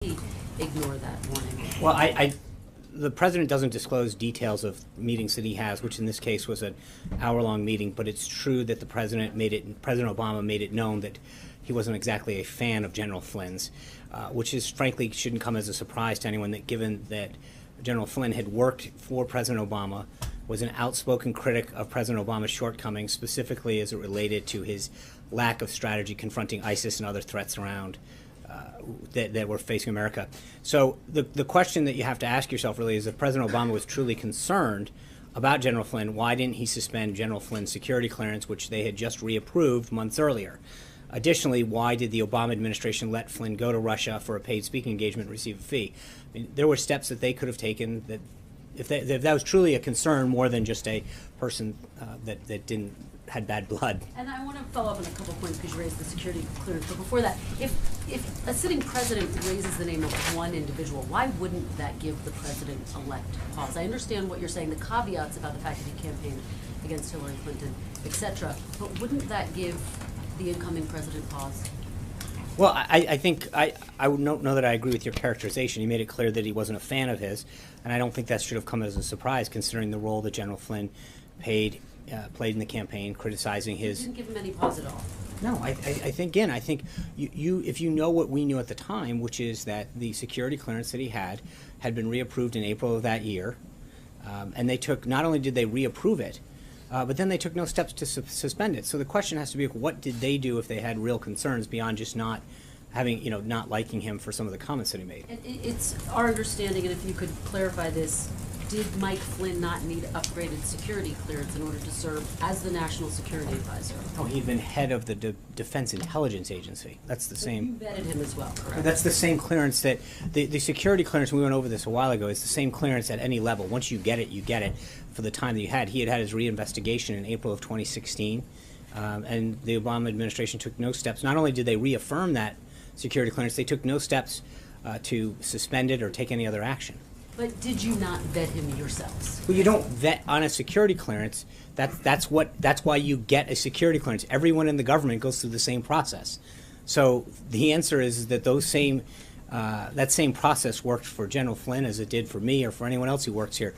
ignore that warning? Well, the president doesn't disclose details of meetings that he has, which in this case was an hour-long meeting. But it's true that President Obama made it known that he wasn't exactly a fan of General Flynn's, which is frankly shouldn't come as a surprise to anyone. That given that General Flynn had worked for President Obama, was an outspoken critic of President Obama's shortcomings, specifically as it related to his lack of strategy confronting ISIS and other threats around that were facing America. So the question that you have to ask yourself really is, if President Obama was truly concerned about General Flynn, why didn't he suspend General Flynn's security clearance, which they had just reapproved months earlier? Additionally, why did the Obama administration let Flynn go to Russia for a paid speaking engagement and receive a fee? I mean, there were steps that they could have taken that, if that was truly a concern, more than just a person that had bad blood. And I want to follow up on a couple of points because you raised the security clearance. But before that, if a sitting president raises the name of one individual, why wouldn't that give the president-elect pause? I understand what you're saying, the caveats about the fact that he campaigned against Hillary Clinton, etc. But wouldn't that give the incoming president pause? Well, I think I don't know that I agree with your characterization. He made it clear that he wasn't a fan of his, and I don't think that should have come as a surprise, considering the role that General Flynn played in the campaign, criticizing his. You didn't give him any pause at all. No, I think you if you know what we knew at the time, which is that the security clearance that he had been reapproved in April of that year, and they took, not only did they reapprove it, but then they took no steps to suspend it. So the question has to be, what did they do if they had real concerns beyond just not having, not liking him for some of the comments that he made? It's our understanding, and if you could clarify this, did Mike Flynn not need upgraded security clearance in order to serve as the National Security Advisor? Oh, he'd been head of the Defense Intelligence Agency. That's the same. You vetted him as well, correct? That's the same clearance that the security clearance. We went over this a while ago. Is the same clearance at any level. Once you get it, you get it. For the time that you had, he had his reinvestigation in April of 2016, and the Obama administration took no steps. Not only did they reaffirm that security clearance, they took no steps to suspend it or take any other action. But did you not vet him yourselves? Well, you don't vet on a security clearance. That's why you get a security clearance. Everyone in the government goes through the same process. So the answer is that that same process worked for General Flynn as it did for me or for anyone else who works here.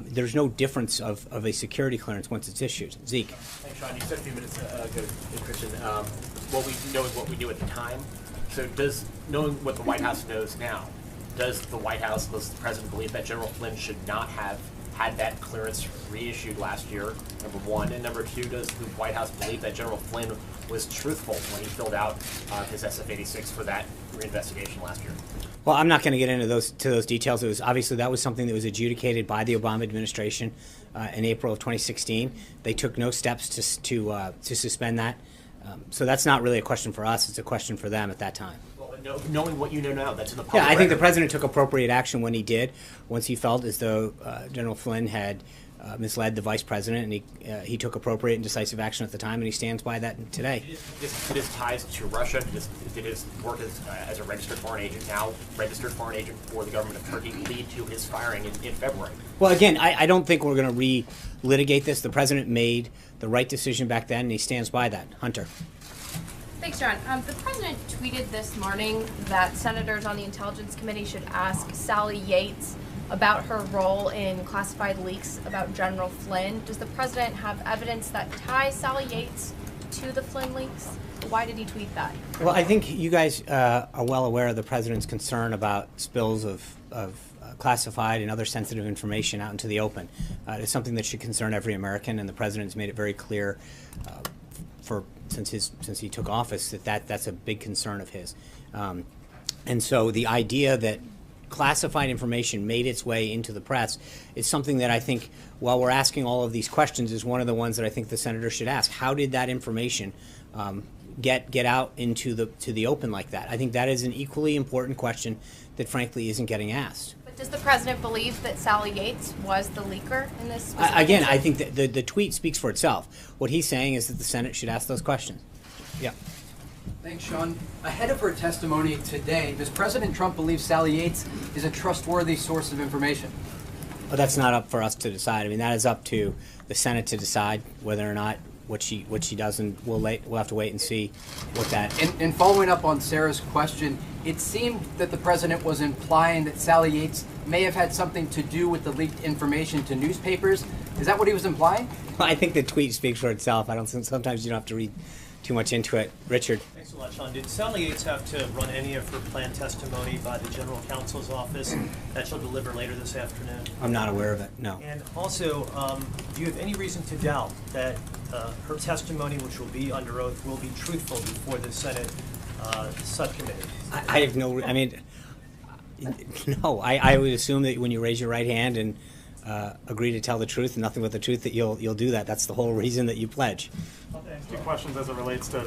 There's no difference of a security clearance once it's issued. Zeke. Thanks, Sean. You said a few minutes ago, Christian, what we know is what we knew at the time. So knowing what the White House knows now, does the White House, does the President believe that General Flynn should not have had that clearance reissued last year, number one? And number two, does the White House believe that General Flynn was truthful when he filled out his SF-86 for that reinvestigation last year? Well, I'm not going to get into those details. It was obviously that was something that was adjudicated by the Obama administration in April of 2016. They took no steps to suspend that. So that's not really a question for us. It's a question for them at that time. Knowing what you know now, that's in the public I think record. the president took appropriate action when he did, once he felt as though General Flynn had misled the vice president, and he took appropriate and decisive action at the time, and he stands by that today. Did his ties to Russia, did his work as a registered foreign agent, now registered foreign agent for the government of Turkey, lead to his firing in February? Well, again, I don't think we're going to re-litigate this. The president made the right decision back then, and he stands by that. Hunter. Thanks, John. The president tweeted this morning that senators on the Intelligence Committee should ask Sally Yates about her role in classified leaks about General Flynn. Does the president have evidence that ties Sally Yates to the Flynn leaks? Why did he tweet that? Well, I think you guys are well aware of the president's concern about spills of classified and other sensitive information out into the open. It's something that should concern every American, and the president's made it very clear since he took office that's a big concern of his. And so the idea that classified information made its way into the press is something that I think, while we're asking all of these questions, is one of the ones that I think the senator should ask. How did that information get out into the open like that? I think that is an equally important question that frankly isn't getting asked. But does the president believe that Sally Yates was the leaker in this? Again, I think that the tweet speaks for itself. What he's saying is that the Senate should ask those questions. Yeah. Thanks, Sean. Ahead of her testimony today, does President Trump believe Sally Yates is a trustworthy source of information? Well, that's not up for us to decide. I mean, that is up to the Senate to decide whether or not what she does, and we'll have to wait and see what that. In following up on Sarah's question, it seemed that the president was implying that Sally Yates may have had something to do with the leaked information to newspapers. Is that what he was implying? I think the tweet speaks for itself. I don't think sometimes you don't have to read too much into it. Richard. Thanks a lot, Sean. Did Sally Yates have to run any of her planned testimony by the general counsel's office that she'll deliver later this afternoon? I'm not aware of it, no. And also, do you have any reason to doubt that her testimony, which will be under oath, will be truthful before the Senate subcommittee? I have no, I mean, no, I would assume that when you raise your right hand and agree to tell the truth and nothing but the truth, that you'll do that. That's the whole reason that you pledge. Two questions as it relates to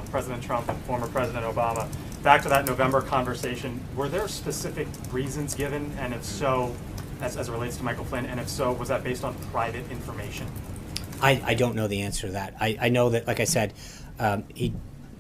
President Trump and former President Obama. Back to that November conversation, were there specific reasons given, and if so, as it relates to Michael Flynn, and if so, was that based on private information? I don't know the answer to that. I know that, like I said, he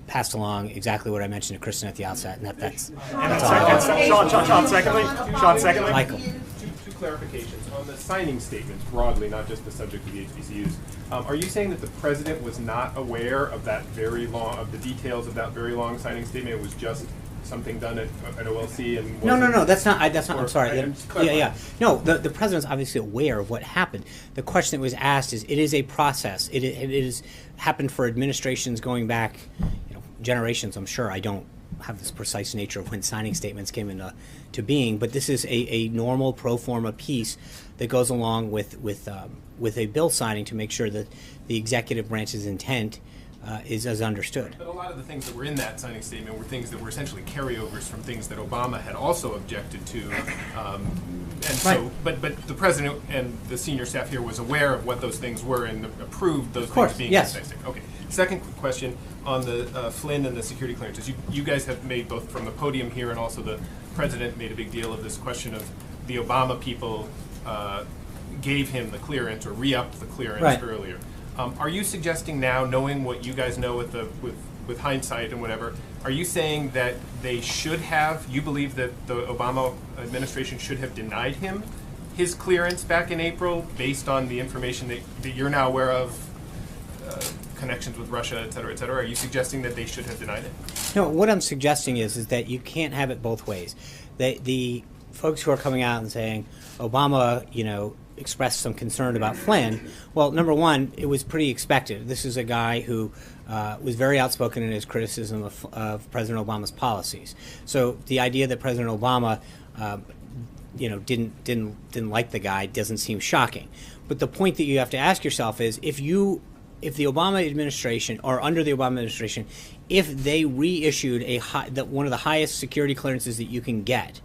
passed along exactly what I mentioned to Kristen at the outset, and that's all. Sean, secondly. Michael. Two clarifications. On the signing statements, broadly, not just the subject of the HBCUs, are you saying that the president was not aware of the details of that very long signing statement? It was just something done at OLC and No, that's not, I'm sorry. I'm just clarifying. Yeah. No, the president's obviously aware of what happened. The question that was asked is, it is a process. It is happened for administrations going back, generations, I'm sure. I don't have this precise nature of when signing statements came into being, but this is a normal pro forma piece that goes along with a bill signing to make sure that the executive branch's intent is as understood. But a lot of the things that were in that signing statement were things that were essentially carryovers from things that Obama had also objected to, and so. But the president and the senior staff here was aware of what those things were and approved those things being in the signing statement. Okay. Second question on the Flynn and the security clearances. You guys have made, both from the podium here and also the president made a big deal of this question of the Obama people gave him the clearance or re-upped the clearance earlier. Are you suggesting now, knowing what you guys know with hindsight and whatever, are you saying that they should have, you believe that the Obama administration should have denied him his clearance back in April based on the information that you're now aware of, connections with Russia, et cetera, et cetera? Are you suggesting that they should have denied it? No, what I'm suggesting is that you can't have it both ways. The folks who are coming out and saying Obama, expressed some concern about Flynn. Well, number one, it was pretty expected. This is a guy who was very outspoken in his criticism of President Obama's policies. So the idea that President Obama, didn't like the guy doesn't seem shocking. But the point that you have to ask yourself is, if the Obama administration, or under the Obama administration, if they reissued one of the highest security clearances that you can get,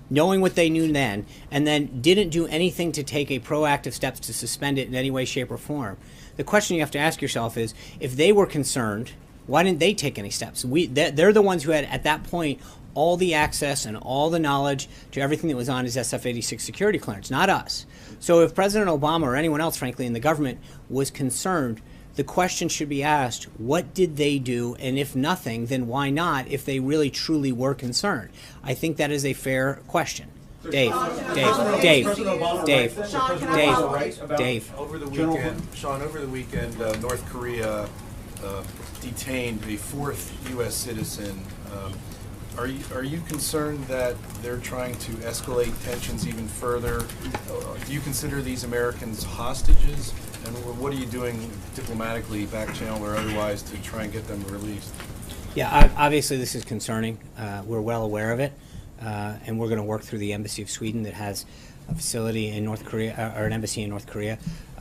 knowing what they knew then, and then didn't do anything to take a proactive steps to suspend it in any way, shape, or form, the question you have to ask yourself is, if they were concerned, why didn't they take any steps? They're the ones who had, at that point, all the access and all the knowledge to everything that was on his SF-86 security clearance, not us. So if President Obama, or anyone else, frankly, in the government, was concerned, the question should be asked, what did they do? And if nothing, then why not, if they really truly were concerned? I think that is a fair question. Dave. Over the weekend, North Korea detained a fourth U.S. citizen. Are you concerned that they're trying to escalate tensions even further? Do you consider these Americans hostages? And what are you doing diplomatically, back channel or otherwise, to try and get them released? Yeah, obviously this is concerning. We're well aware of it, and we're going to work through the Embassy of Sweden that has a facility in North Korea, or an embassy in North Korea,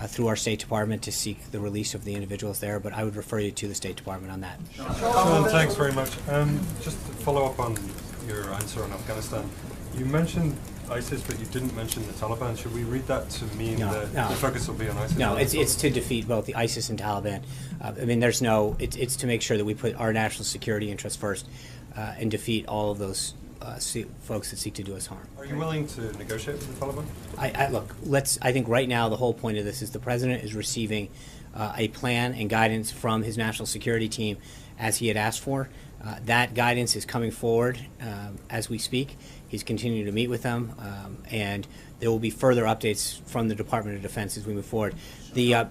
through our State Department to seek the release of the individuals there. But I would refer you to the State Department on that. Sean, thanks very much. Just to follow up on your answer on Afghanistan, you mentioned ISIS, but you didn't mention the Taliban. Should we read that to mean that the focus will be on ISIS? No, it's to defeat both the ISIS and Taliban. It's to make sure that we put our national security interests first and defeat all of those folks that seek to do us harm. Are you willing to negotiate with the Taliban? I think right now the whole point of this is the president is receiving a plan and guidance from his national security team, as he had asked for. That guidance is coming forward as we speak. He's continuing to meet with them, and there will be further updates from the Department of Defense as we move forward.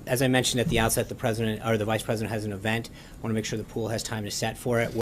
As I mentioned at the outset, the president or the vice president has an event. I want to make sure the pool has time to set for it.